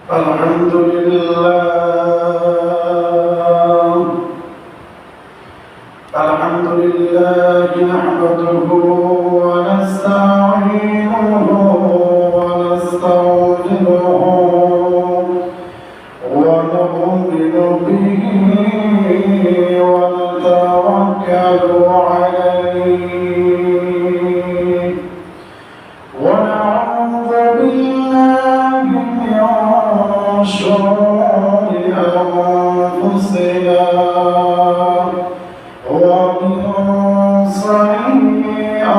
الحمد لله نحمده ونستعينه ونستغفره ونؤمن به ونتوكل عليه ونعوذ بالله من شرور أنفسنا ومن سيئات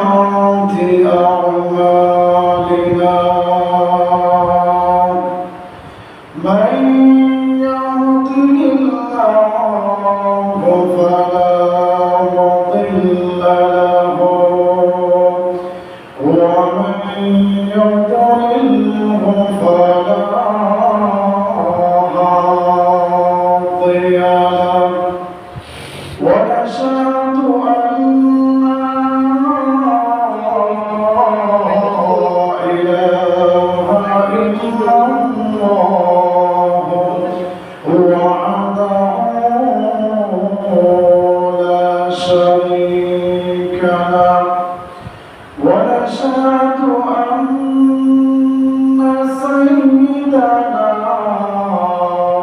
أعمالنا من يهده الله فلا مضل له ومن يضلله فلا هادي له ونشهد أن لا إله إلا الله وحده لا شريك له ونشهد أن سيدنا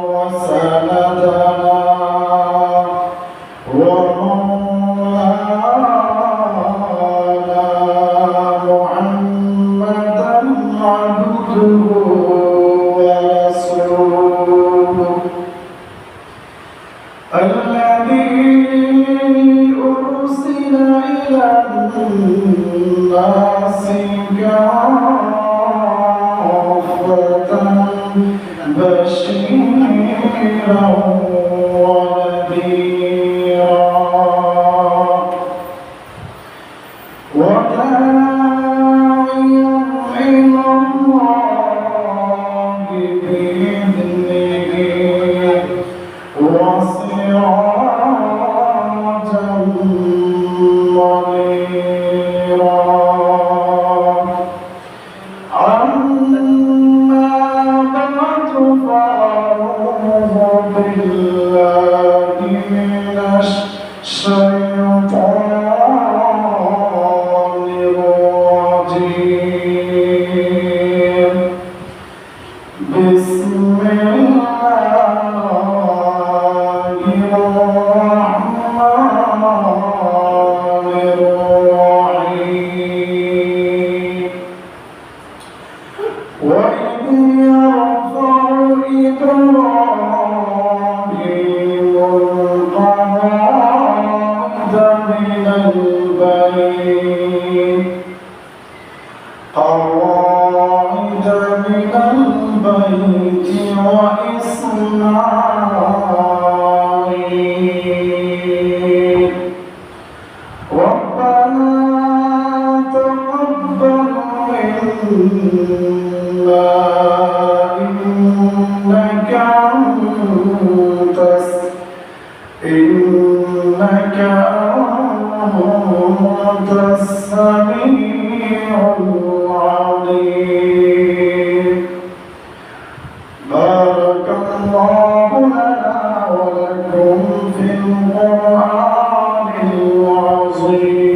وسندنا ومولانا محمدا عبده ورسوله الذي أرسل إلى الناس كافة بشيرا ونذيرا وداعيا إلى الله بإذنه وسراجا منيرا أما بعد فأعوذ بالله من الشيطان الرجيم بسم الله الرحمن الرحيم وإذ يرفع إبراهيم القواعد من البيت وإسماعيل ربنا تقبل منا إنك أنت السميع العليم بارك الله لنا ولكم في القرآن العظيم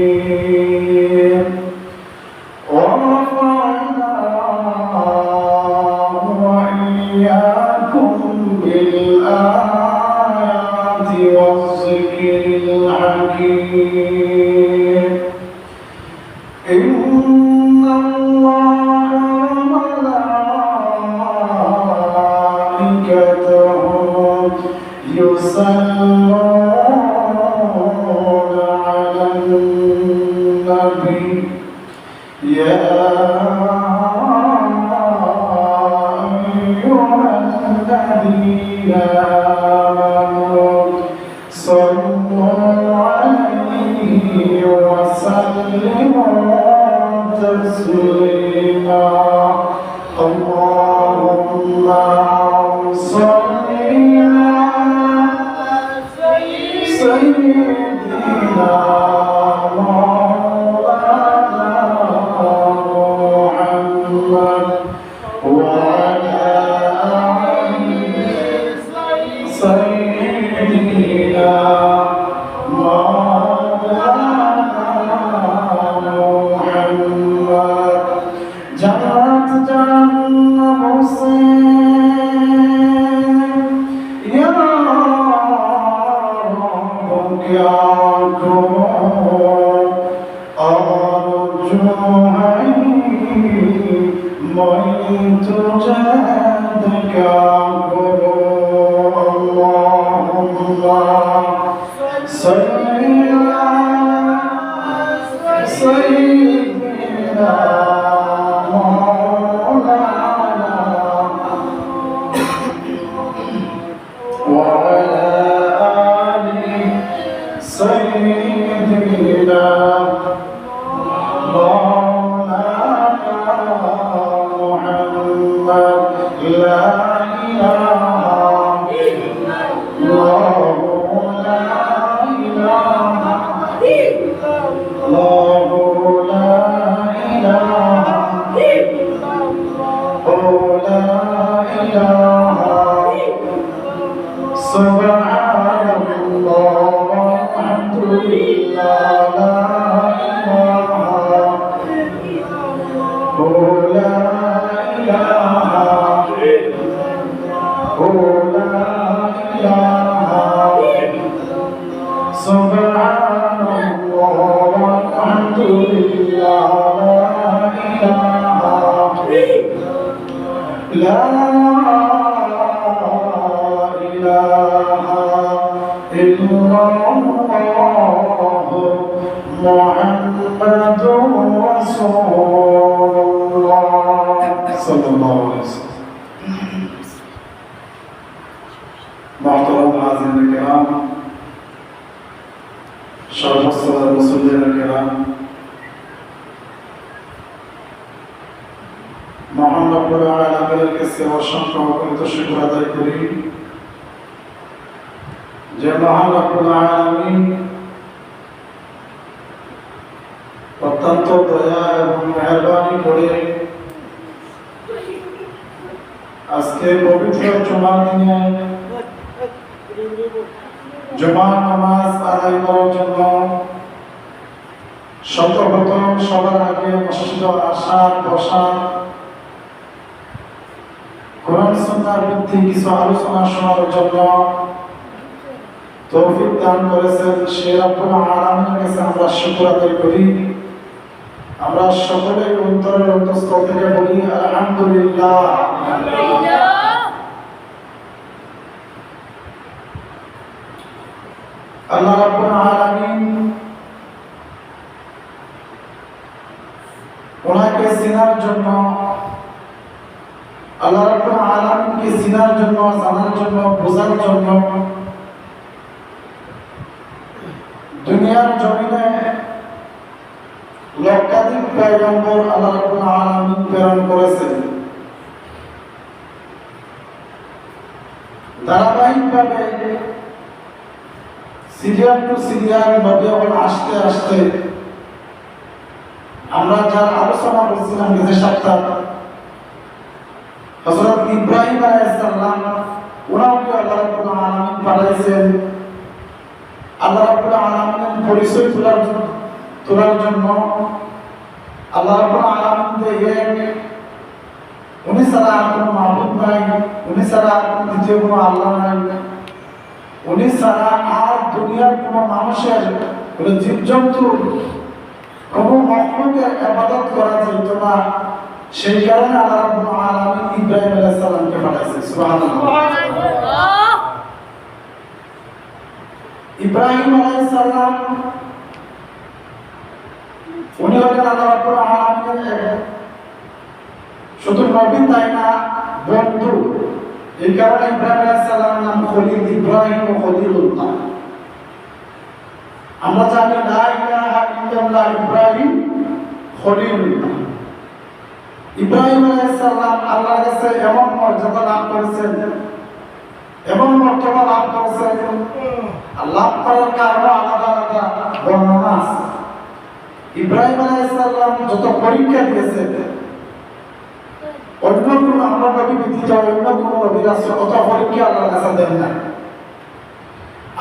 ورفعنا وإياكم بالآيات والذكر الحكيم إن الله وملائكته يصلون على النبي يا أيها الذين آمنوا صلوا عليه وسلموا تسليما اللهم صل على سيدنا مولانا محمد وعلى অত্যন্ত দয়া এবং মেহরবানি করে আজকে পবিত্র জুমার দিনে জুমার নামাজ আদায় করার জন্য সর্বপ্রথম সবার আগে মসজিদে আসা বসা কোরআন সুন্নাহর ভিত্তিক কিছু আলোচনা শোনার জন্য তৌফিক দান করেছেন সেই রব্বুল আলামিনের কাছে আমরা শুকর আদায় করি। আমরা সকলে অন্তরের অন্তঃস্থল থেকে বলি আলহামদুলিল্লাহ। আল্লাহ রাব্বুল আলামিন ওনাকে চিনার জন্য, আল্লাহ রাব্বুল আলামিনকে চিনার জন্য, জানার জন্য, বোঝার জন্য দুনিয়ার জমিনে লক্ষাধিক পয়গম্বর আল্লাহ রাব্বুল আলামিন প্রেরণ করেছেন। ধারাবাহিকভাবে সিরিয়াল টু সিরিয়াল নবী আসতে আসতে আমরা যার আলোচনা করছিলাম বিশেষ সপ্তাহ হযরত ইব্রাহিম আলাইহিস সালাম, ওনাকে আল্লাহ রাব্বুল আলামিন পাঠাইছেন আল্লাহ রাব্বুল আলামিনের পরিচয় তোলার জন্য। আল্লাহ রাব্বুল আলামিন দেখেন উনি ছাড়া আর কোনো মাবুদ নাই, উনি ছাড়া আর কোনো দ্বিতীয় কোনো আল্লাহ নাই, উনি ছাড়া আর দুনিয়ার কোনো মানুষের কোনো জীবজন্তুর কোনো মাখলুকের ইবাদত করা যেত না। সেই কারণে আল্লাহ রাব্বুল আলামিন ইব্রাহিম আলাইহিস সালামকে পাঠাইছেন। সুবহানাল্লাহ। ইব্রাহিম আলাইহিস সালাম উনি হলেন আল্লাহ রাব্বুল আলামিনের শুধু নবী তাই না, বন্ধু। এই কারণে ইব্রাহিম আলাইহিস সালামের নাম খলিল, ইব্রাহিম ও খলিলুল্লাহ। আমরা জানি লা ইলাহা ইল্লাল্লাহ ইব্রাহিম খলিলুল্লাহ। ইব্রাহিম আলাইহিস সালাম আল্লাহর কাছে এমন মর্যাদা লাভ করেছেন, এমন মর্যাদা লাভ করেছেন, আল্লাহ তাআলার কারণে আলাদা আলাদা বর্ণনা আছে। ইব্রাহিম আলাইহিস সালাম যত পরীক্ষা দিয়েছেন, অন্য কোন আমরা নবী ব্যতীত অন্য কোন নবী রাসূল অত পরীক্ষা আল্লাহর কাছে দেন না।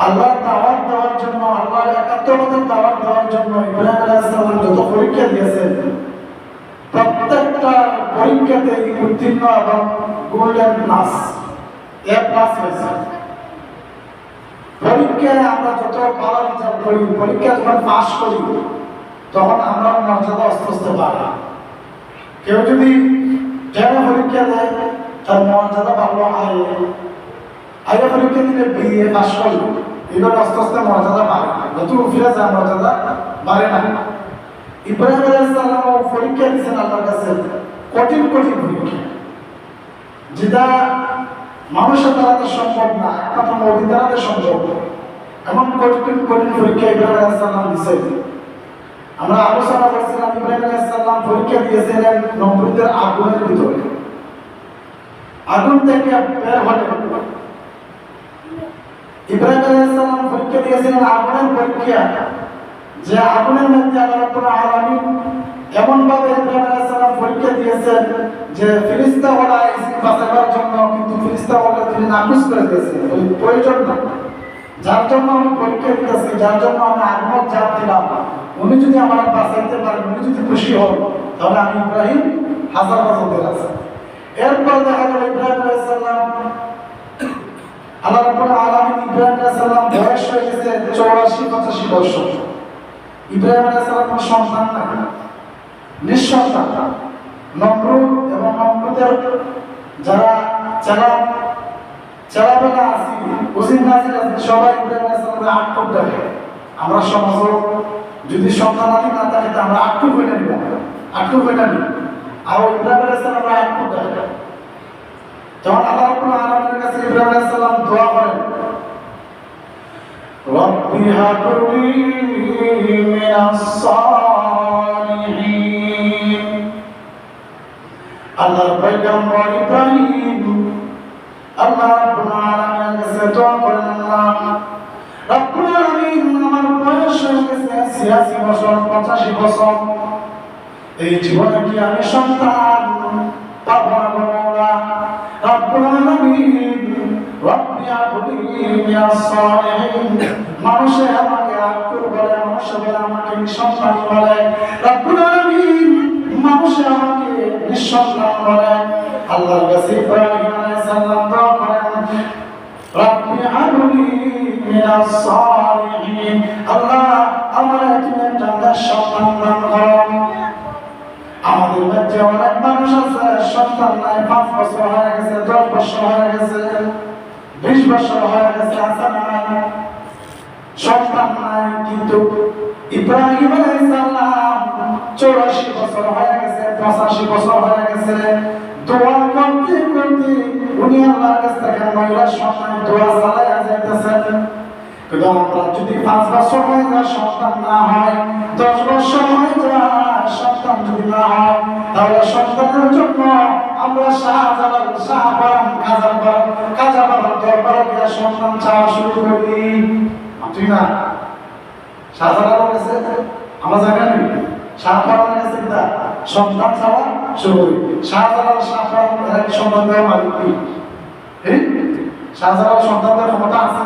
আল্লাহর দাওয়াত দেওয়ার জন্য, আল্লাহর একাত্মবাদের দাওয়াত দেওয়ার জন্য ইব্রাহিম আলাইহিস সালাম যত পরীক্ষা দিয়েছেন, প্রত্যেকটা পরীক্ষাতে উত্তীর্ণ এবং গোল্ডেন প্লাস এ প্লাস হয়েছে। পরীক্ষায় আমরা যত ভালো রেজাল্ট করি, পরীক্ষা যখন পাস করি, তখন আমরা মর্যাদা আস্তে আস্তে বাড়ে। কেউ যদি 10 পরীক্ষা দেয় তার মর্যাদা বাড়লো আগে পরীক্ষা দিলে বিয়ে পাশ করলো, এবার আস্তে আস্তে মর্যাদা বাড়ে, যত ফিরে যায় মর্যাদা বাড়ে না। ইব্রাহিম আলাইহিস সালাম পরীক্ষা দিয়েছেন আল্লাহর কাছে, কঠিন কঠিন পরীক্ষা, যেটা মানুষের দ্বারা তো সম্ভব না, একমাত্র নবীর দ্বারা সম্ভব। এমন কঠিন কঠিন পরীক্ষা ইব্রাহিম আলাইহিস সালাম দিয়েছেন। আমরা আলোচনা করছিলাম ইব্রাহিম আলাইহিস সালাম পরীক্ষা দিয়েছিলেন নমরুদের আগুনের ভিতরে, আগুন থেকে বের হলে ইব্রাহিম আলাইহিস সালাম পরীক্ষা দিয়েছিলেন আগুনের পরীক্ষা, যে আগুনের মধ্যে আল্লাহ রাব্বুল আলামিন এমন ভাবে ইব্রাহিম আলাইহিস সালাম পরীক্ষা দিয়েছেন যে ফেরেশতা ওরা এসে বাঁচাবার জন্য, কিন্তু ফেরেশতা ওরা তিনি নাকচ করে দিয়েছেন, ওই প্রয়োজন না, যার জন্য আমি পরীক্ষা দিতেছি, যার জন্য আমি আগুনের জাত দিলাম, উনি যদি আমার বাঁচাইতে পারেন, উনি যদি খুশি হন, তাহলে আমি ইব্রাহিম হাজার বছর আছে। এরপর দেখা গেল ইব্রাহিম আলাইহিস সালাম আল্লাহ রাব্বুল আলামিন ইব্রাহিম আলাইহিস সালাম বয়স হয়ে গেছে 84-85 বছর। ইব্রাহিম আলাইহিস সালাম কোনো সন্তান নাই, নিঃসন্তান। নমরুদ এবং নমরুদের যারা চেলাবেলা আছে, উজির নাজির আছে, সবাই ইব্রাহিম আলাইহিস সালামকে আটক দেখে। আমরা সমাজে যদি সন্তান আদি না থাকে, আমরা আটক হয়ে নিব, আটক হয়ে নিব। আর ইব্রাহিম আলাইহিস সালাম আটক দেখে। তখন আল্লাহ রাব্বুল আলামিনের কাছে ইব্রাহিম আলাইহিস সালাম দোয়া করেন, রব্বি হাবলি মিনাস সালিহিন। আল্লাহর পয়গম্বর ইব্রাহিম আল্লাহ রাব্বুল আলামিনের কাছে দোয়া করেন, আল্লাহ রাব্বুল আলামিন আমার বয়স হয়ে গেছে 86 বছর 85 বছর, এই জীবনে কি আমি সন্তান পাবো না বাবা? রাব্বুল আলামিন রব্বি হাবলি মিনাস সালিহিন। মানুষে আমাকে আকুল বলে, মানুষে বলে আমাকে নিঃসন্তান বলে, রাব্বুল আলামিন মানুষে আমাকে নিঃসন্তান বলে। আল্লাহর কাছে ইব্রাহিম আলাইহিস সালাম দোয়া করেন, রব্বি হাবলি মিনাস সালিহিন। আল্লাহ আমার তুমি একটা সন্তান দান করো। আমাদের মধ্যে অনেক মানুষ আছে সন্তান নাই, 5 বছর হয়ে গেছে, 10 বছর হয়ে গেছে, 20 বছর হয়ে গেছে, আছে নাই সন্তান নাই। কিন্তু ইব্রাহিম আলাইহিস সালাম 84 বছর হয়ে গেছে, 85 বছর হয়ে গেছে, দোয়া করতে করতে উনি আল্লাহর কাছে থেকে মহিলার সন্তান দোয়া চালাইয়া যাইতেছেন। কিন্তু আমরা যদি 5 বছর হয়ে যায় সন্তান না হয়, 10 বছর হয়ে যায় সন্তান যদি না হয়, তাহলে সন্তানের জন্য আমরা শাহজালাল শাহবান কাজাবান দরবারে গিয়ে সন্তান চাওয়া শুরু করি। ঠিক না? শাহজালালের কাছে আমরা জানি না, শাহবানের কাছে কিনা সন্তান চাওয়া শুরু করি। শাহজালাল শাহবান এর সন্তান দেওয়া মালিক কি? শাহজালাল সন্তান দেওয়ার ক্ষমতা আছে?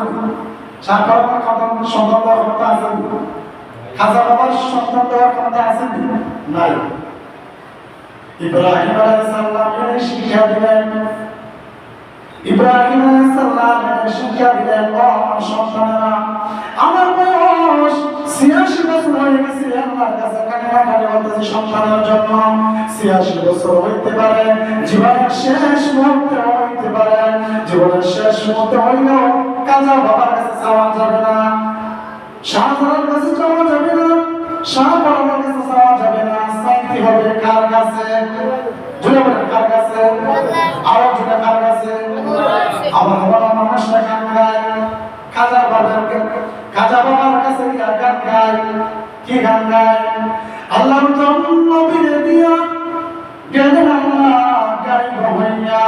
শাহবানের সন্তান দেওয়ার ক্ষমতা আছে? খাজা বাবার সন্তান দেওয়ার ক্ষমতা আছে? নাই। ইব্রাহিম আলাইহিস সালাম শিক্ষা দিলেন, ইব্রাহিম আলাইহিস সালাম শিক্ষা দিলেন, ও আমার সন্তানেরা, আমার বয়স 86 বছর হয়ে গেছে, আল্লাহর কাছে কান্নাকাটি করতেছি সন্তানের জন্য। 86 বছর হইতে পারে, জীবনের শেষ মুহূর্তে হইতে পারে, জীবনের শেষ মুহূর্তে হইলেও কাজা বাবার কাছে চাওয়া যাবে না, শাহজালার কাছে চাওয়া যাবে না, শাহবাবার কাছে চাওয়া যাবে না, চাইতে হবে কার কাছে? জুড়ে বলেন কার কাছে? আরো জুড়ে কার কাছে? আমার বাবা মানুষরা গান গায়, কাজা বাবার কাছে গান গায়। কি গান গায়? আল্লাহর নবীরে দিয়া গেলেন আল্লাহ গাইব হইয়া,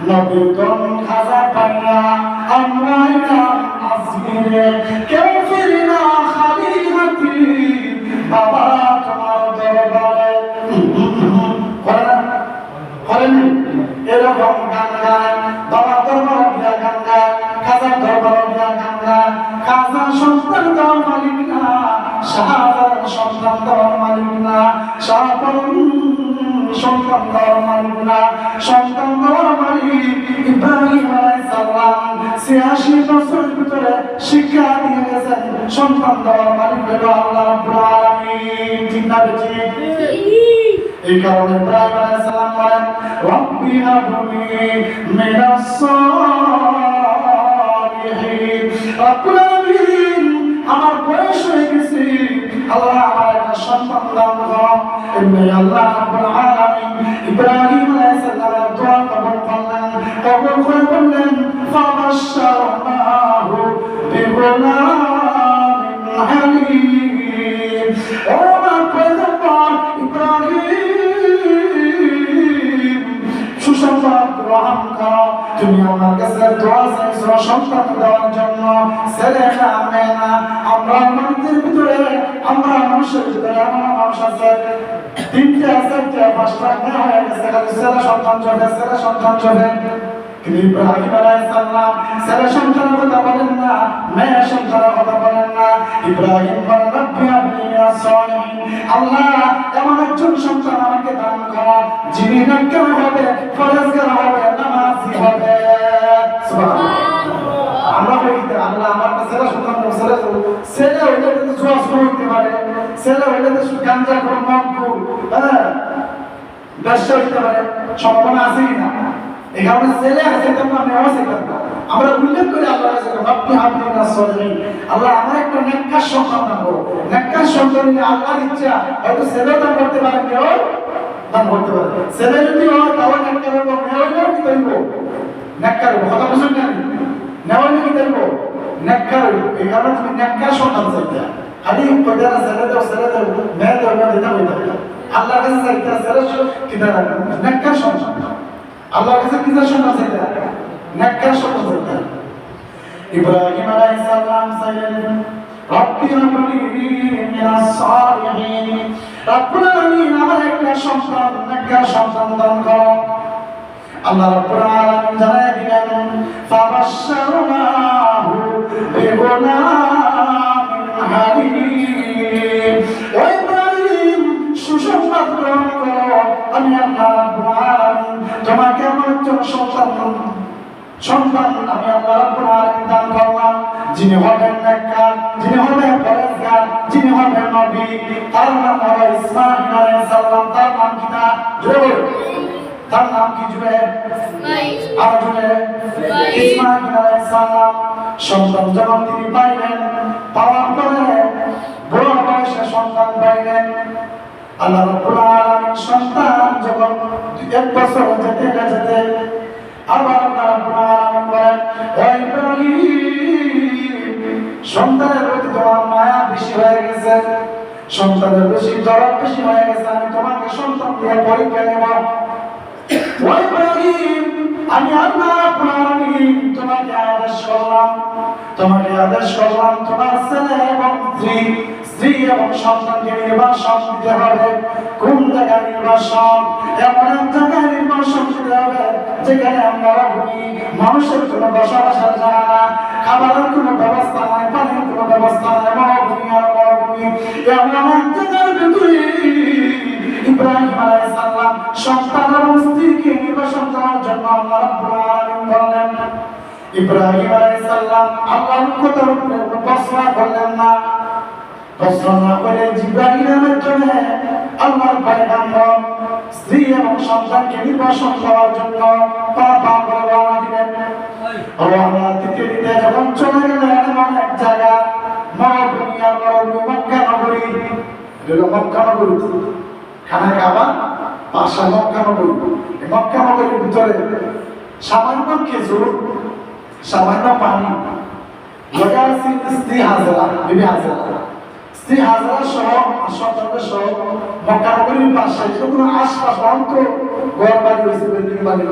নবীর দম খাজা পাইয়া আমরা এলাম আজমিরে, কেউ ফিরি না খালি হাতি বাবা তোমার দরবারে। করেন এরকম গান গায়, বাবা দরবারে দিয়া গান গায়, খাজা দরবারে দিয়া গান গায়। খাজা সন্তান দেওয়ার মালিক না, শাহজালাল সন্তান দেওয়ার মালিক না, শাহবান সন্তান দেওয়ার মালিক না, সন্তান দেওয়ার মালিক ইব্রাহিম আলাইহিস সালাম 86 বছরের ভিতরে শিক্ষা দিয়ে গেছেন। সন্তান দেওয়ার মালিক হলো আল্লাহ রাব্বুল আলামিন। ঠিক না বেঠিক? এই কারণে ইব্রাহিম আলাইহিস সালাম বলেন রব্বি হাবলি মিনাস সালিহিন। রব্বুল আলামিন আমার বয়স হয়ে গেছে, আল্লাহ আমার একটা সন্তান দান করো। এমনি আল্লাহ রাব্বুল আলামিন ইব্রাহিম আলাইহিস সালামের দোয়া কবুল করলেন, কবুল করে বললেন ফাবাশশারনাহু বিগুলামিন হালিম। ও আমার পয়গম্বর ইব্রাহিম, সুসংবাদ গ্রহণ করো, তুমি আমার কাছে দোয়া চাইছো সন্তান দেওয়ার জন্য, ছেলে না মেয়ে না। আমরা মানুষের ভিতরে, আমরা মানুষের ভিতরে এমন মানুষ আছে তিনটে চারটে পাঁচটা মেয়ে হয়ে গেছে, খালি ছেলে সন্তান চলে, ছেলে সন্তান চলে। কিন্তু ইব্রাহিম আলাইহিস সালাম ছেলে সন্তানের কথা বলেন না, মেয়ে সন্তানের কথা বলেন না। ইব্রাহিম বলেন রব্বি হাবলি মিনাস সালিহিন। আল্লাহ এমন একজন সন্তান আমাকে দান করো যিনি নেককার হবে, ফরজগার হবে, নামাজি হবে। সুবহানাল্লাহ। আমরা বলতে আল্লাহ আমার ছেলে সন্তান ছেলে হইলে কিন্তু জোয়াজ করতে পারে, ছেলে হইলে তো গাঞ্জা করে মদ ব্যবসা হইতে পারে, সম্ভাবনা আছে কিনা? এই কারণে ছেলে আছে তোমরা মেয়েও শিখতে না। আমরা উল্লেখ করি আল্লাহর কাছে রব্বি হাবলি মিনাস সালিহিন। আল্লাহ আমার একটা নেককার সন্তান দান করো। নেককার সন্তান নিয়ে আল্লাহর ইচ্ছা হয়তো ছেলেও দান করতে পারে, মেয়েও দান করতে পারে। ছেলে যদি হয় তাহলে নেককার হবে, মেয়ে হইলেও কি করব? নেককার হবে। কথা বুঝুন না? নেওয়া হইলে কি করব? নেককার হইব। এই কারণে তুমি নেককার সন্তান চাইতে, খালি কইতে না ছেলে দাও মেয়ে দাও না দিতে হইতে আল্লাহর কাছে চাইতে ছেলে কিনা নেককার সন্তান। আল্লাহর কাছে কি সন্তান চাইতে? নেককার সন্তান চাইতে। ইব্রাহিম আলাইহিস সালাম চাইলেন রব্বি হাবলি মিনাস সালিহিন। রব্বুল আলামিন আমার একটা সন্তান, নেককার সন্তান দান করো। আল্লাহ রাব্বুল আলামিন জানায় দিলেন ফাবাশশারনাহু বিগুলামিন হালিম। ও ইব্রাহিম, সুসংবাদ গ্রহণ করো, আমি আল্লাহ রাব্বুল আলামিন তোমাকে আমার একজন সন্তান আমি আল্লাহ রাব্বুল আলামিন দান করলাম, যিনি হবেন নেককার, যিনি হবেন পরহেজগার, যিনি হবেন নবী। তার নাম হলো ইসমাঈল আলাইহিস সালাম। তার নাম কি? না জোরে, তার নাম কি? জুড়ে আর জুড়ে ইসমাঈল আলাইহিস সালাম। সন্তান যখন তিনি পাইলেন, পাওয়ার পরে বড় বয়সে সন্তান পাইলেন। আল্লাহ রাব্বুল আলামিন সন্তান যখন 1 বছর যেতে যেতে আবার আল্লাহ রাব্বুল আলামিন বলেন ও ইব্রাহিম, সন্তানের প্রতি তোমার মায়া বেশি হয়ে গেছে, সন্তানের বেশি দরদ বেশি হয়ে গেছে, আমি তোমাকে সন্তান দিয়ে পরীক্ষা নেব। ও ইব্রাহিম, আমি আল্লাহ রাব্বুল আলামিন তোমাকে আদেশ করলাম তোমার ছেলে এবং স্ত্রী এবং সন্তানকে নির্বাসন দিতে হবে। কোন জায়গায় নির্বাসন? এমন এক জায়গায় নির্বাসন দিতে হবে যেখানে আমরা ভূমি, মানুষের কোনো বসবাসের জায়গা না, খাবারের কোনো ব্যবস্থা নাই, পানির কোনো ব্যবস্থা নাই, মরুভূমি আর মরুভূমি। এমন এক জায়গার ভিতরে ইব্রাহিম আলাইহিস সালাম সন্তান এবং স্ত্রীকে নির্বাসন দেওয়ার জন্য আল্লাহ রাব্বুল আলামিন বললেন। ইব্রাহিম আলাইহিস সালাম আল্লাহর কথার উপরে প্রশ্ন করলেন না, প্রশ্ন না করে জিবরাইলের মাধ্যমে আল্লাহর পয়গম্বর স্ত্রী এবং সন্তানকে নির্বাসন করার জন্য পা করে রওনা দিলেন। রওনা দিতে দিতে যখন চলে গেলেন এমন এক জায়গা, মরুভূমি আর মরুভূমি, মক্কা নগরী। মক্কা নগরী খানা কাবা পাশা মক্কা নগরী। মক্কা নগরীর ভিতরে সামান্য খেজুর, সামান্য পানি, স্ত্রী হাজেরা, বিবি হাজেরা, স্ত্রী হাজেরা সহ সন্তানদের সহ মক্কা নগরীর পাশে কোনো আশপাশ অন্ত ঘর বাড়ি হয়েছে, বিল্ডিং বাড়ি,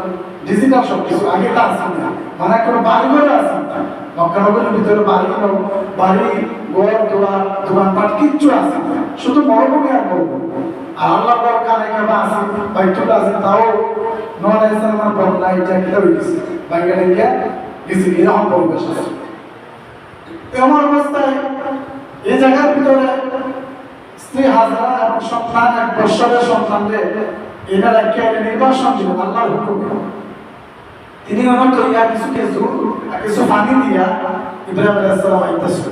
ডিজিটাল সব কিছু। আগে তা আছে না, মানে কোনো বাড়ি ঘরে আছে মক্কা নগরীর ভিতরে বাড়ি ঘর দোকানপাট কিচ্ছু আছে, শুধু মরুভূমি আর মরুভূমি। আর আল্লাহ বড় কানে কাবা আছে, বাইতুল আছে, তাও নূহ আলাইহিস সালামের বন্যা এটা কি হইছে, বাইরে গিয়া গেছে, এরকম পরিবেশ আছে। এমন অবস্থায় এই জায়গার ভিতরে স্ত্রী হাজরা এবং সন্তান 1 বছরের সন্তানকে এনারা একটা নির্বাসন দিলেন আল্লাহর হুকুমে। তিনি ওনার তৈরি কিছু পানি দিয়া ইব্রাহিম আলাইহিস সালাম আইতেছে।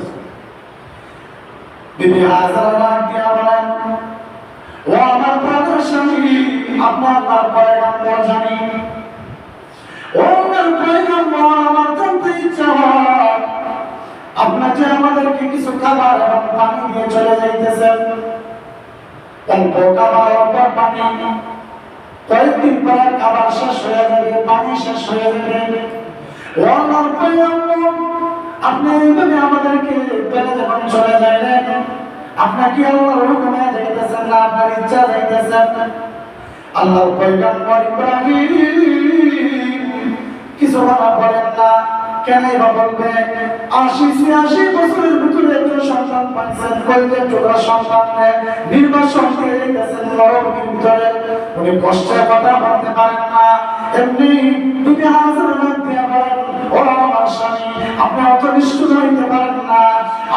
বিবি হাজরা ডাক দিয়া বলেন ও আমার প্রাণের স্বামী আপনি আল্লাহর পয়গম্বর জানি ওনার পয়গম্বর আমার জানতে ইচ্ছা হয় আপনি যে আমাদেরকে কিছু খাবার এবং পানি দিয়ে চলে যাইতেছেন অল্প খাবার অল্প পানি কয়েকদিন পর খাবার শেষ হয়ে যাবে পানি শেষ হয়ে যাবে ওনার পয়গম্বর আপনি এইভাবে আমাদেরকে পেলে যখন চলে যাইলেন আপনি কি আল্লাহর হুকুমে যাইতেছেন না আপনার ইচ্ছা যাইতেছেন আল্লাহর পয়গম্বর ইব্রাহিম কিছু কথা বলেন না কেন বা বলবে ৮০-৮৬ বছরের ভিতরে একজন সন্তান পাইছেন কইলে চোরা সন্তান নির্বাসন দিয়ে গেছেন নরকের ভিতরে উনি কষ্টের কথা বলতে পারেন না এমনি তুমি হাজার লাখ দিয়ে বলেন ও আমার স্বামী আপনি অত নিষ্ঠুর হইতে পারেন না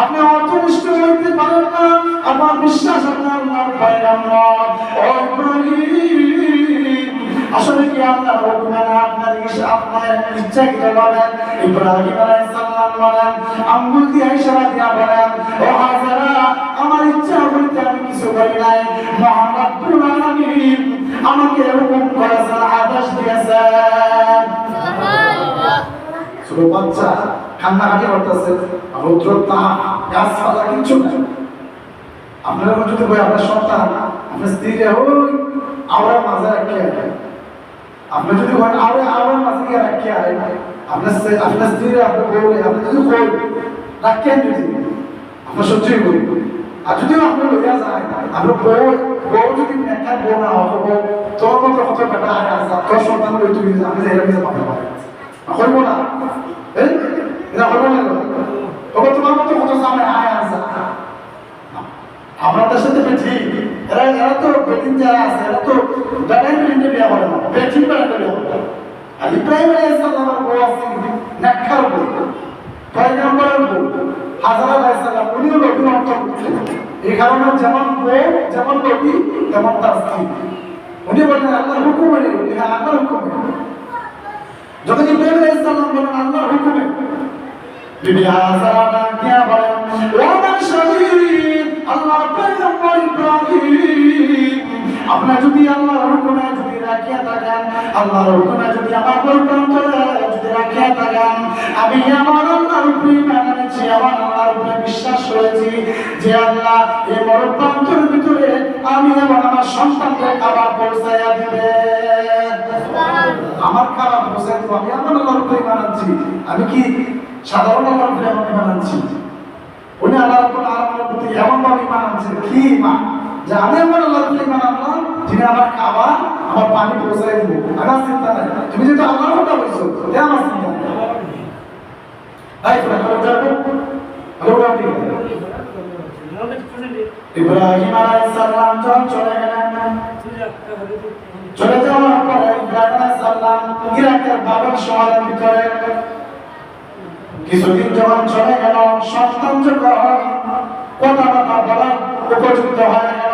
আপনি অত নিষ্ঠুর হইতে পারেন না আমার বিশ্বাস আপনার আল্লাহর পয়গম্বর ও ইব্রাহিম আসলে কি আল্লাহর হুকুমে না আপনার ইচ্ছা কি বলেন ইব্রাহিম আলাইহিস সালাম বলেন আঙ্গুল দিয়ে ইশারা দিয়া বলেন ও হাজারা আমার ইচ্ছা বলতে আমি কিছু বলি নাই মুহাম্মদ আলামিন আমাকে হুকুম করেছেন আদেশ দিয়েছেন সুবহানাল্লাহ ছোট বাচ্চা কান্নাকাটি করতেছে রৌদ্র তাপ গাছপালা কিচ্ছু নাই আপনারা যদি বই আপনার সন্তান আপনার স্ত্রীরা ওই আওয়ার মাঝে রাখিয়ে আপনি যদি বলেন আওয়ার মাঝে গিয়ে রাখিয়ে আপনার স্ত্রীরা আপনার বউরে আপনি যদি কই রাখিয়ে যদি আপনার সহ্যই করি আর যদি আপনার লইয়া যায় আপনার বউ যদি নেখায় বউ না হবো তোর মতো কত বেটা আয় আসা তোর সন্তান লই তুমি আমি যে এরকম পাবে হইব না এটা হইব না তবে তোমার মতো কত সামনে আয় আসা আমরা দেশে তো বেঠি এরা তো বেটিন যারা আছে এরা তো বেটাই বেটিনকে বিয়া করে না বেঠিন বেটাকে বিয়া করে আর ইব্রাহিম আলাইহিস সালামের বউ আছে নেককার বউ পয়গম্বরের বউ হাজার আলাইহিস সালাম উনিও নবীর অন্তর্ভুক্ত এই কারণে যেমন বউ যেমন নবী তেমন তার স্ত্রী উনি বলেন আল্লাহর হুকুমে হ্যাঁ আল্লাহর হুকুমে যখন ইব্রাহিম আলাইহিস সালাম বলেন আল্লাহর হুকুমে বিবি হাজারা ডাকিয়া বলেন ও আমার স্বামী আল্লাহর পয়গম্বর ইব্রাহিম আপনি যদি আল্লাহর হুকুমে যদি রাখিয়া থাকেন আল্লাহর হুকুমে যদি আমার বলকান্তরে যদি রাখিয়া থাকেন আমি আমার আল্লাহর উপরে ঈমান এনেছি আমার আল্লাহর উপরে বিশ্বাস করেছি যে আল্লাহ এই বলকান্তরের ভিতরে আমি এবং আমার সন্তানকে খাবার পৌঁছাইয়া দিবে আমার খাবার পৌঁছাই দিব আমি আমার আল্লাহর উপরে ঈমান আনছি আমি কি সাধারণ আল্লাহর উপরে ঈমান আনছি উনি আল্লাহ রাব্বুল আলামিনের প্রতি এমন ভাবে ঈমান আনছেন কি ঈমান যে আমি আমার আল্লাহর প্রতি ঈমান আনলাম যিনি আমার খাবার আমার পানি পৌঁছায় দিব আমার চিন্তা নাই তুমি যেটা আল্লাহর কথা বলছো এটা আমার চিন্তা নাই তাই তো আমরা যাবো আল্লাহ ঠিক ইব্রাহিম আলাইহিস সালাম যখন চলে গেলেন চলে যাওয়ার পরে ইব্রাহিম আলাইহিস সালাম ইরাকের বাবার শহরের ভিতরে কিছুদিন যখন চলে গেল সন্তান যখন কথা বলার উপযুক্ত হয়ে গেল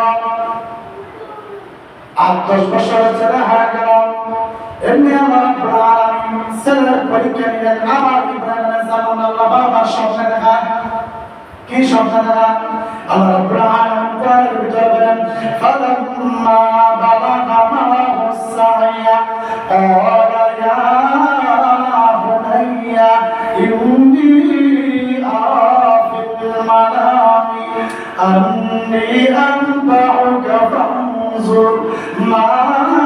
৮-১০ বছরের ছেলে হয়ে গেল এমনি আল্লাহ রাব্বুল আলামিন ছেলের পরীক্ষা নিলেন আবার ইব্রাহিম আলাইহিস সালাম আল্লাহ বাবার স্বপ্নে দেখায় কি স্বপ্নে দেখায় আল্লাহ রাব্বুল আলামিন কোরআনের ভিতরে বলেন ফালাম্মা বালাগা মা'হুস সা'য়া ক্বালা ইয়া বুনাইয়া إني أرى في المنام أني أنبعك فانظر ماذا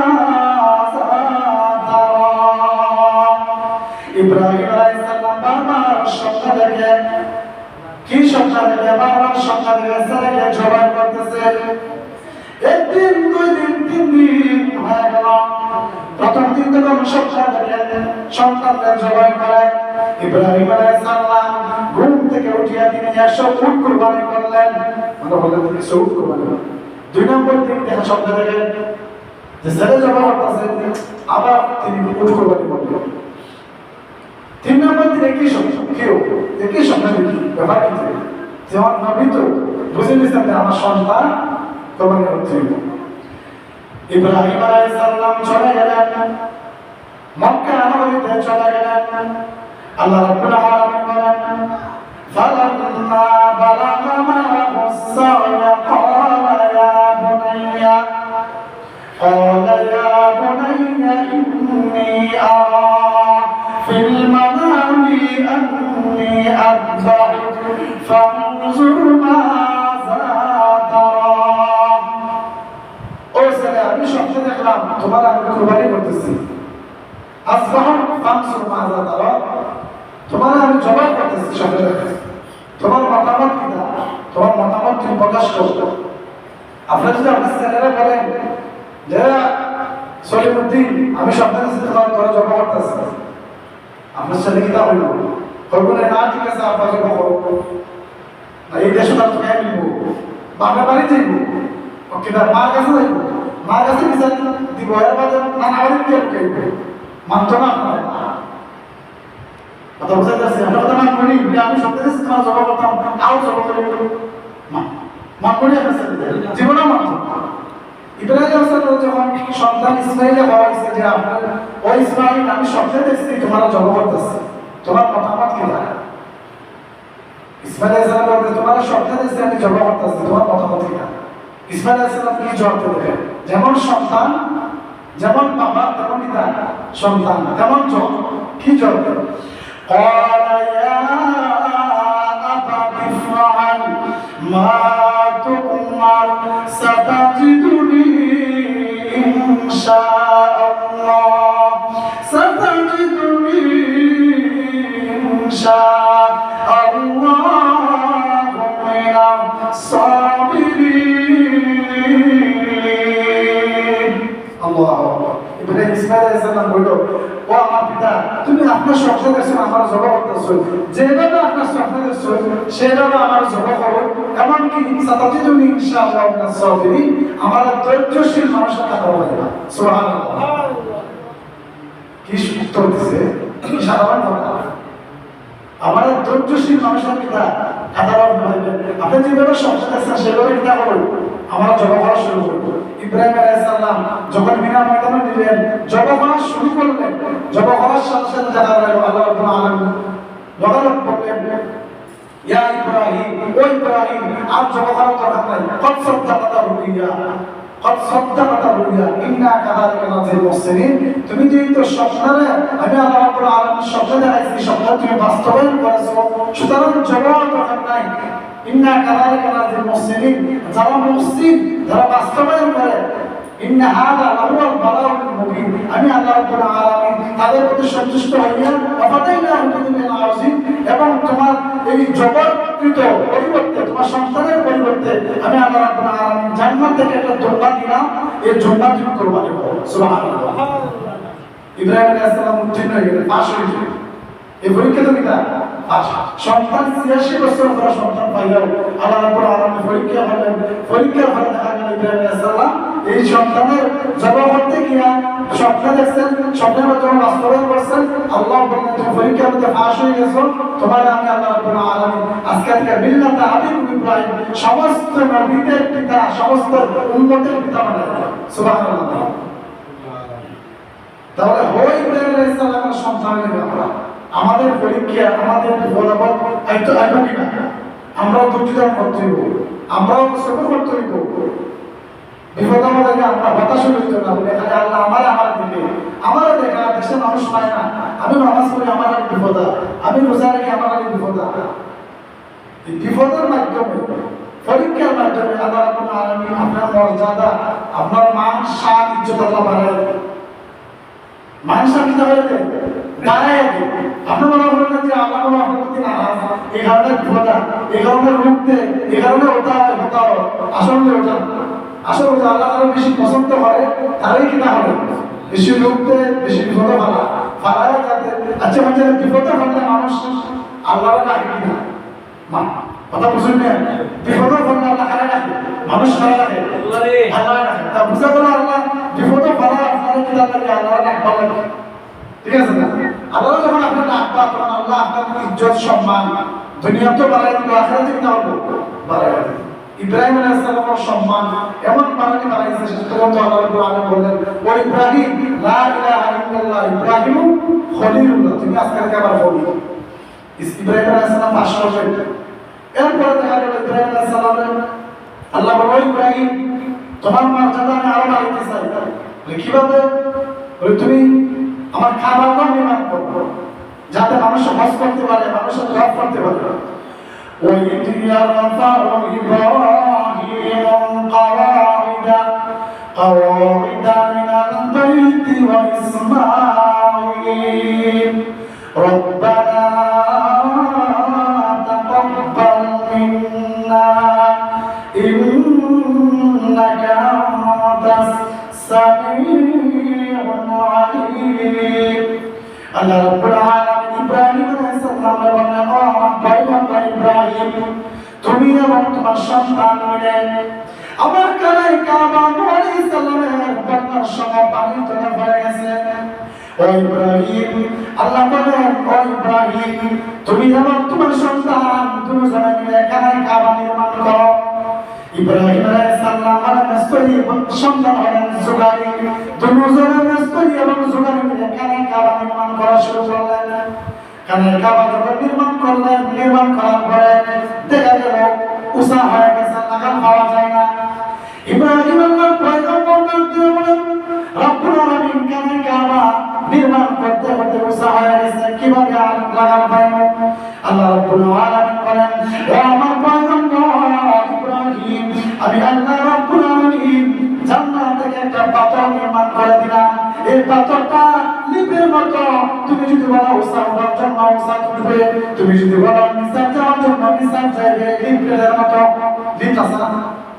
ترى إبراهيم عليه السلام বারবার স্বপ্ন দেখে কি স্বপ্ন দেখে বারবার স্বপ্ন দেখে ছেলেকে জবাই করতেছে একদিন দুই দিন তিন দিন হয়ে গেল প্রথম দিন যখন স্বপ্ন দেখে সন্তানদের জবাই করে ইব্রাহিম আলাইহিস সালাম ঘুম থেকে উঠিয়া তিনি ১০০ উট কুরবানি করলেন মানে বলেন ১০০ উট কুরবানি দুই নম্বর দিন দেখা স্বপ্ন দেখে যে ছেলে জবাই করতেছে আবার তিনি উট কুরবানি করলেন তিন নম্বর দিনে কি স্বপ্ন কি স্বপ্ন দেখি ব্যাপার কি যেমন নবী তো বুঝে নিয়েছেন যে আমার সন্তান কোরবানি করতে হবে ইব্রাহিম আলাইহিস সালাম চলে গেলেন মক্কা নগরীতে চলে গেলেন আল্লাহ রাব্বুল আলামিন বলেন ফালাম্মা বালাগা মা'হুস সা'য়া ক্বালা ইয়া বুনাইয়া أني أذبحك فانظر ماذا ترى ও ছেলে আমি স্বপ্ন দেখলাম তোমার আমি কুরবানি করতেছি আসবাহুক ফানজুর মাযা তারা তোমার আমি জবাব করতেছি স্বপ্নে দেখে তোমার মতামত কি না তোমার মতামত তুমি প্রকাশ করো আপনারা যদি আপনার ছেলেরা বলেন যে সলিমুদ্দিন আমি স্বপ্নে দেখছি তোমার তোরা জবাব করতেছি আপনার ছেলে কি তা হইল করবো না ঠিক আছে আপনার জবাব করবো না এই দেশে তার তোকে নিব বাপের বাড়ি যাইব ওকে তার মার কাছে যাইব মার কাছে বিচার দিব এর বাদে না আমাদের কি করব মানতো না আপনার কথা বুঝতে পারছি আমরা কথা মান করি আমি সব থেকে তোমার জবাব করতাম তাও জবাব করে মান করি আপনার সাথে জীবনে মানতো ইব্রাহিম আলাইহিস যখন সন্তান ইসমাঈল হওয়া হয়েছে যে আপনার ওই ইসমাঈল আমি স্বপ্নে দেখছি তোমার জবাব করতেছি তোমার মতামত কি না ইসমাঈল আলাইহিস সালাম বলতে তোমার স্বপ্নে দেখছি আমি জবাব করতেছি তোমার মতামত কি না ইসমাঈল আলাইহিস সালাম কি জবাব দেবেন যেমন সন্তান যেমন বাবা তেমন পিতা সন্তান তেমন কি জবাব দেবেন قال يا أبت افعل ما تؤمر ستجدني إن شاء الله ستجدني إن شاء الله من الصابرين الله أكبر ইব্রাহিম ইসমাঈল আলাইহিস সালাম বলল ও আমার পিতা তুমি আপনার স্বপ্নে দেখছো আমার জবাব করতেছো যেভাবে আপনার স্বপ্নে দেখছো সেভাবে আমার জবাব করো এমনকি সাতাজিদুনি ইনশাআল্লাহ মিনাস সাবিরিন আমার ধৈর্যশীল মানুষের কথা বলে না সুবহানাল্লাহ কি উত্তর দিছে সাধারণ কথা আমার ধৈর্যশীল মানুষের কথা সাধারণ ভাবে আপনি যেভাবে স্বপ্নে দেখছেন সেভাবে কিতা করুন আমার জবাব করা শুরু করবো ইব্রাহিম আলাইহিস সালাম যখন মিনা ময়দানে নিলেন জবাব করা শুরু করলেন জবাব করার সাথে সাথে দেখা গেল আল্লাহ রাব্বুল আলামিন বলেন বললেন ইয়া ইব্রাহিম ও ইব্রাহিম আর জবাব করার দরকার নাই কদ সাদ্দাকাতা রুইয়া কদ সাদ্দাকাতা রুইয়া ইন্না কাযালিকা নাজিল মুহসিনিন তুমি যে তো স্বপ্নে আমি আল্লাহ রাব্বুল আলামিন স্বপ্নে দেখাইছি স্বপ্ন তুমি বাস্তবায়ন করেছো সুতরাং জবাব দরকার নাই ইন্না কাযালিকা নাজিল মুহসিনিন যারা মুহসিন যারা বাস্তবায়ন করে ইন্না হাদা লাহুল বালাউল মুবিন আমি আল্লাহ রাব্বুল আলামিন তাদের প্রতি সন্তুষ্ট হইয়া ওয়াফাদাইনাহু বিদিনিল আযীম এবং তোমার এই জবরকৃত পরিবর্তে তোমার সন্তানের পরিবর্তে আমি আল্লাহ রাব্বুল আলামিন জান্নাত থেকে একটা দোয়া দিলাম এই জান্নাত তুমি কুরবানি করো সুবহানাল্লাহ ইব্রাহিম আলাইহিস সালাম উত্তীর্ণ হয়ে গেলেন পাশ হয়ে গেলেন এই পরীক্ষা তো কিটা সন্তান 86 বছর পর সন্তান পাইলেও আল্লাহ রাব্বুল আলামিন পরীক্ষা হলেন পরীক্ষার ফলে দেখা গেল ইব্রাহিম আলাইহিস সালাম এই সন্তানের জবাব করতে গিয়া স্বপ্ন দেখছেন স্বপ্নের মাধ্যমে বাস্তবায়ন করছেন আল্লাহ বলেন তুমি পরীক্ষার মধ্যে পাশ হয়ে গেছো তোমার আমি আল্লাহ রাব্বুল আলামিন আজকে থেকে মিল্লাত হাবিব ইব্রাহিম সমস্ত নবীদের পিতা সমস্ত উম্মতের পিতা বানালেন সুবহানাল্লাহ তাহলে হয় ইব্রাহিম আলাইহিস সালামের সন্তানের ব্যাপার আমাদের পরীক্ষা আমাদের ফলাফল একটু আগে কিনা আমরাও দুর্যোগ করতে হইব আমরাও সবর করতে হইব বিপদ আমাদেরকে আমরা হতাশ হইতে না বলে খালি আল্লাহ আমার দিকে আমার দেখা দেশের মানুষ পায় না আমি নামাজ পড়ি আমার আগে বিপদ আমি রোজা রাখি আমার আগে বিপদ এই বিপদের মাধ্যমে পরীক্ষার মাধ্যমে আল্লাহ রাব্বুল আলামিন আপনার মর্যাদা আপনার মান শান ইজ্জত আল্লাহ বাড়ায় মান শান কি বাড়ায় বাড়ায় আপনার মনে করেন যে আল্লাহ আপনার প্রতি নারাজ এই কারণে বিপদ এই কারণে রুখতে এই কারণে ওটা আসলে ওটা আসলে ওটা আল্লাহ তাআলা বেশি পছন্দ করে তারই কি না হবে বেশি রুখতে বেশি বিপদ ফালায় যাতে আচ্ছা মানে বিপদে ফেললে মানুষ আল্লাহর ডাকে কিনা কথা বুঝুন না বিপদে ফেললে আল্লাহ কারে ডাকে মানুষ কারে ডাকে আল্লাহ ডাকে তা বুঝা গেল আল্লাহ বিপদে ফেলা আপনার কি ডাকে আল্লাহর ডাক ভালো লাগে ঠিক আছে না আল্লাহ যখন আপনার ডাক পান তখন আল্লাহ আপনার ইজ্জত সম্মান দুনিয়াতে বাড়ায় দিল আখিরাতে কি হবে বাড়ায় দিল ইব্রাহিম আলাইহিস সালামের সম্মান এমন বাড়াইছে সেটা তো আল্লাহ রাব্বুল আলামিন বললেন ও ইব্রাহিম লা ইলাহা ইল্লাল্লাহ ইব্রাহিম খলিলুল্লাহ তুমি আজকে থেকে আবার খলিল ইব্রাহিম আলাইহিস সালাম পাশ করলেন এরপর দেখা গেল ইব্রাহিম আলাইহিস সালামের আল্লাহ বলল ইব্রাহিম তোমার মর্যাদা আমি আরো বাড়াইতে চাই কিভাবে তুমি আমার খাবার নির্মাণ করো যাতে মানুষ হজ করতে পারে, মানুষের তওয়াফ করতে পারে। وإذ يرفع إبراهيم قواعد من البيت وإسماعيل ربنا تقبل منا إنك أنت السميع العليم আল্লাহ রাব্বুল আলামিন ইব্রাহিম আলাইহিস সালামের বললেন, ও আমার পয়গম্বর ইব্রাহিম, তুমি এবং তোমার সন্তান মিলে আমার কালাই কাবা আলাইহিস সালামের বন্যার সময় পানি তোলা হয়ে গেছে। ও ইব্রাহিম, আল্লাহ বলেন, ও ইব্রাহিম, তুমি এবং তোমার সন্তান দুজনে মিলে কালাই কাবা নির্মাণ করো। ইব্রাহিম আলাইহিস সালাম আর মিস্ত্রি সন্তান হলেন জুবাইর, দুজনে মিস্ত্রি এবং জুবাইর মিলে কালাই কাবা নির্মাণ করা শুরু করলেন। কালাই কাবা যখন নির্মাণ করলেন, নির্মাণ করার পরে দেখা গেল উঁচা হয়ে গেছে, লাগান পাওয়া যায় না। ইব্রাহিম আল্লাহর পয়গম্বর দিয়ে বলেন, রব্বুল আলামিন কালাই কাবা নির্মাণ করতে করতে উঁচা হয়ে গেছে, কিভাবে আর লাগান পাইব? আল্লাহ রব্বুল আলামিন বলেন, ও আমার পয়গম্বর ইব্রাহিম, আমি আল্লাহ রব্বুল আলামিন জান্নাত থেকে একটা পাথর নির্মাণ করে দিলাম। এই পাথরটা লিপের মতো, তুমি যদি বলো উঁচা হওয়ার জন্য উঁচা উঠবে, তুমি যদি বলো নিচে যাওয়ার জন্য নিচে যাবে। লিপের মতো লিফট আছে না?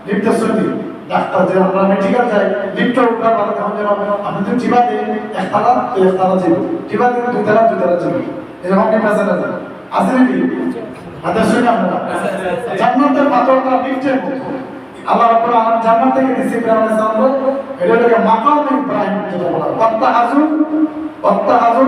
লিফটে শুনি ডাক্তার যে আমরা মেডিকেল যাই, লিফটে উঠবার পরে তখন যেন আপনি তো জীবাতে একতলা তো একতলা যাইব, জীবাতে দুতলা যাইব, এরকম কি পেশাটা যায় আছে নাকি? হাতে শুনি আপনারা জান্নাতের পাথরটা লিফটের মতো আল্লাহ রাব্বুল আলামিন জান্নাত থেকে দিয়েছে ইব্রাহিম আলাইহিস সালাম, এটাকে মাকাম ইব্রাহিম যেটা বলা হয়, ওয়াত্তাহাযু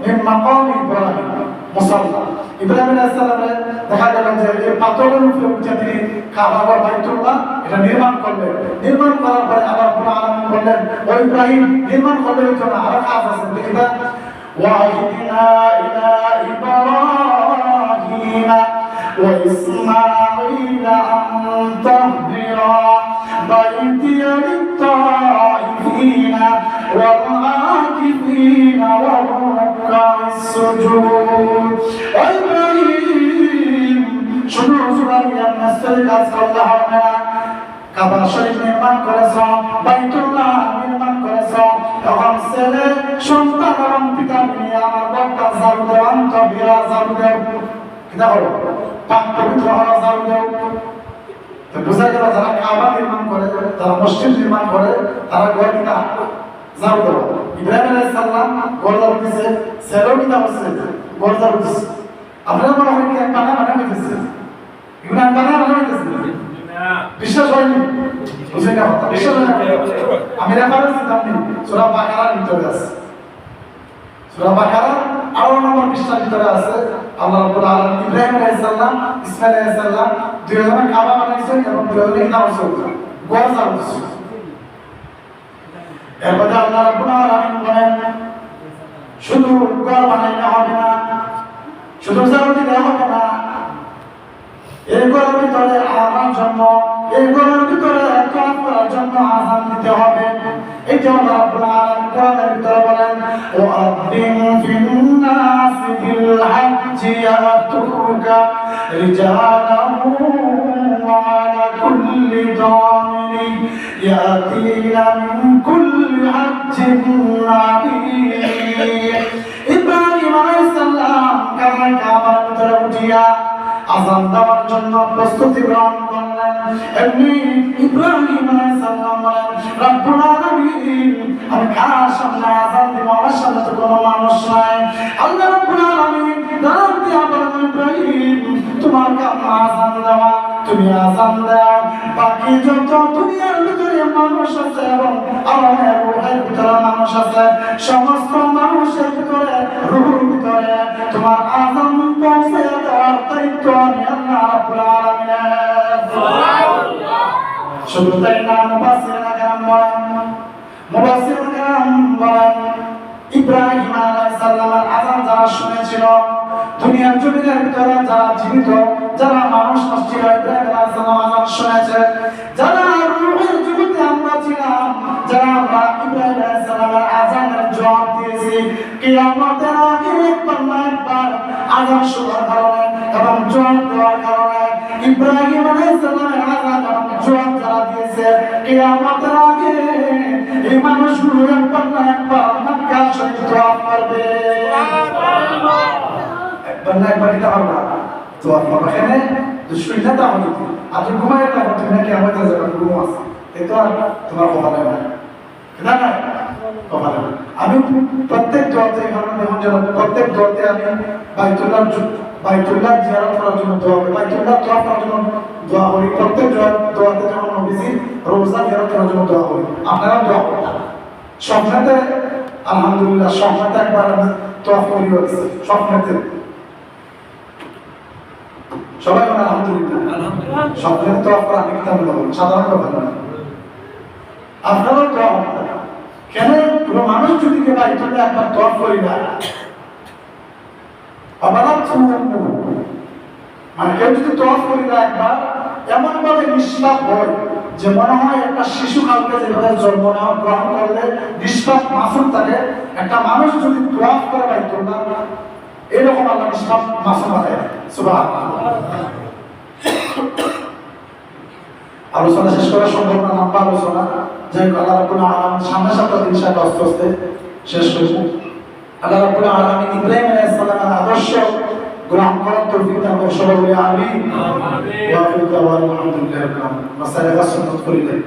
মিন মাকাম ইব্রাহিম মুসাল্লা। ইব্রাহিম আলাইহিস সালামের দেখা গেল যে এই পাথরের উপরে উঠে তিনি কাবা বা বাইতুল্লাহ এটা নির্মাণ করলেন। নির্মাণ করার পরে আল্লাহ রাব্বুল আলামিন বললেন, ও ইব্রাহিম, নির্মাণ করলে হইতো না, আরো কাজ আছে। দেখিবা ওয়াহিদনা ইলা ইব্রাহিম وإسماعيل أن طهرا بيتي للطائفين والعاكفين والركع السجود। إبراهيم শুধু ইব্রাহিম নাসের কাজ করলে হবে না, কাবা শরীফ নির্মাণ করেছ, বাইতুল্লাহ নির্মাণ করেছ, তখন ছেলে সন্তান এবং পিতা নিয়ে আমার বক্তা জারু দেওয়ান তবিরা জারু দেব কিনা হলো পাক পবিত্র হওয়া জারু দেব। তো বোঝা গেল যারা কাবা নির্মাণ করে, যারা মসজিদ নির্মাণ করে, তারা ঘর কিনা জারু দেব। ইব্রাহিম আলাইহিস সালাম ঘর জারু দিছে, ছেলেও কিনা বসছে ঘর জারু দিছে। আপনারা মনে হয় কি বানা হইতেছে? এগুলো বানা হইতেছে বিশ্বাস হয়নি? বুঝলেন না কথা? বিশ্বাস হয় না? আমি রেফারেন্স দিতাম নি, সূরা বাকারার ভিতরে আছে, সূরা বাকারা 18 নম্বর পৃষ্ঠার ভিতরে আছে। আল্লাহ রাব্বুল আলামিন ইব্রাহিম আলাইহিস সালাম, ইসমাঈল আলাইহিস সালাম দুইজনে কাবা বানাইছেন এবং দুইজনে নামাজ পড়ছেন, ঘর জারু দিছেন। এরপরে আল্লাহ রাব্বুল আলামিন বলেন, শুধু ঘর বানাইলে হবে না, শুধু জারু দিলে হবে না, এই ঘরের ভিতরে আমার জন্য, এই ঘরের ভিতরে কাজ করার জন্য আযান দিতে হবে। এই যে আল্লাহ রাব্বুল আলামিন কোরআনের ভিতরে বলেন, ওয়া আযিন ফিন নাসি বিল হাজ্জি ইয়াতুকা রিজালান ওয়া আলা কুল্লি দামিরিন ইয়াতিনা মিন কুল্লি হাজ্জিন আমিন। ইব্রাহিম আলাইহিস সালাম কাবার ভিতরে উঠিয়া আযান দেওয়ার জন্য প্রস্তুতি গ্রহণ করলেন। এমনি ইব্রাহিম আলাইহিস সালাম বলেন, রব্বুল আলামিন, আমি কার সামনে আযান দিব? আমার সামনে তো কোনো মানুষ নাই। আল্লাহ রব্বুল আলামিন ডাক দিয়া বলেন, ইব্রাহিম, তোমার কাম আযান দেওয়া, তুমি আযান দাও। বাকি যত দুনিয়ার ভিতরে মানুষ আছে এবং আল্লাহর রূহের ভিতরে মানুষ আছে, সমস্ত মানুষের ভিতরে রূহের ভিতরে তোমার আযান পৌঁছে দেওয়ার দায়িত্ব আমি আল্লাহ রাব্বুল আলামিনের। সুবহানাল্লাহ। শুধু তাই না, মুফাসসিরিন কেরাম বলেন, ইব্রাহিম আলাইহিস সালামের আযান যারা শুনেছিল, দুনিয়ার জমিনের ভিতরে যারা জীবিত, যারা মানুষ ছিল, ইব্রাহিম আলাইহিস সালাম আযান শুনেছে। যারা রূহের জগতে আমরা ছিলাম, যারা আমরা ইব্রাহিম আলাইহিস সালামের আযানের জবাব দিয়েছি, কিয়ামতের আগে একবার না আযান শোনার কারণে এবং জবাব দেওয়ার কারণে ইব্রাহিম আলাইহিস সালামের আযান এবং জবাব যারা দিয়েছে কিয়ামতের আগে এই মানুষগুলো একবার না একবার মক্কা শরীফ তওয়াফ করবে। সুবহানাল্লাহ। একবার না একবার এটা হবে তওয়াফ করবে। এখানে দুশ্মনীটা তো আমাদের আপনি ঘুমায় না তুমি নাকি আমাদের যাবেন ঘুম আছে এই তো আর তোমার কপালে না না না কপালে না। আমি প্রত্যেক দোয়াতে এখানে দেখুন যেন প্রত্যেক দোয়াতে আমি বাইতুল্লাহ জিয়ারত করার জন্য দোয়া করি, বাইতুল্লাহ তওয়াফ করার জন্য দোয়া করি, প্রত্যেক দোয়াতে যেমন নবীজির রওজা জিয়ারত করার জন্য দোয়া করি। আপনারা দোয়া করেন স্বপ্নেতে আলহামদুলিল্লাহ স্বপ্নেতে একবার আমি তওয়াফ করি হয়েছে স্বপ্নেতে সবাই বলেন আলহামদুলিল্লাহ। স্বপ্নের তওয়াফ করা আমি কিতাব বলবো সাধারণ ব্যাপার না। আপনারাও দোয়া করেন কেন কোনো মানুষ যদি কে বাইতুল্লাহ একবার তওয়াফ করি না আবার মানে কেউ যদি তওয়াফ করি না একবার এমন ভাবে নিষ্পাপ হয় যে মনে হয় একটা শিশু কালকে যেভাবে জন্ম নেওয়া গ্রহণ করলে নিষ্পাপ মাসুম থাকে, একটা মানুষ যদি তওয়াফ করে বাইতুল্লাহ এরকম আল্লাহ নিষ্পাপ মাসুম হয়। সুবহানাল্লাহ। আলোচনা শেষ করা সম্ভব না, লম্বা আলোচনা যাই হোক আল্লাহ রাব্বুল আলামিন সামনে সামনে ইনশাআল্লাহ আস্তে আস্তে শেষ করব। আল্লাহ রাব্বুল আলামিন ইব্রাহিম আলাইহিস সালামের আদর্শ গ্রহণ করার তৌফিক দান করুন। সবাই বলি আমিন। ওয়া আখিরু দাওয়ানা আলহামদুলিল্লাহি রাব্বিল আলামিন। মাসালা সুন্নাত করিলেন।